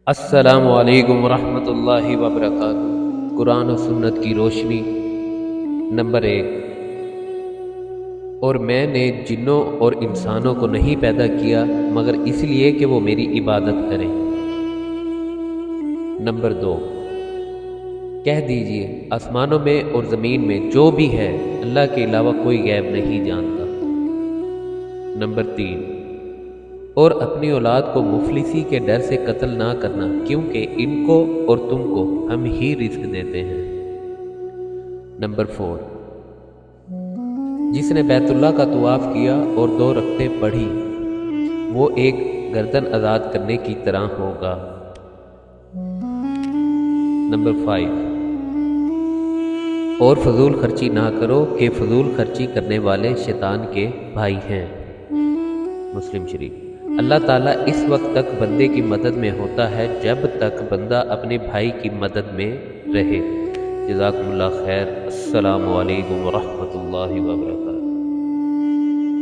السلام علیکم ورحمۃ اللہ وبرکاتہ۔ قرآن و سنت کی روشنی نمبر 1۔ اور میں نے جنوں اور انسانوں کو نہیں پیدا کیا مگر اس لیے کہ وہ میری عبادت کریں۔ نمبر 2۔ کہہ دیجئے آسمانوں میں اور زمین میں جو بھی ہے اللہ کے علاوہ کوئی غیب نہیں جانتا۔ نمبر 3۔ اور اپنی اولاد کو مفلسی کے ڈر سے قتل نہ کرنا، کیونکہ ان کو اور تم کو ہم ہی رزق دیتے ہیں۔ نمبر 4۔ جس نے بیت اللہ کا طواف کیا اور 2 رکعتیں پڑھی وہ ایک گردن آزاد کرنے کی طرح ہوگا۔ نمبر 5۔ اور فضول خرچی نہ کرو کہ فضول خرچی کرنے والے شیطان کے بھائی ہیں۔ مسلم شریف۔ اللہ تعالیٰ اس وقت تک بندے کی مدد میں ہوتا ہے جب تک بندہ اپنے بھائی کی مدد میں رہے۔ جزاکم اللہ خیر۔ السلام علیکم ورحمۃ اللہ وبرکاتہ۔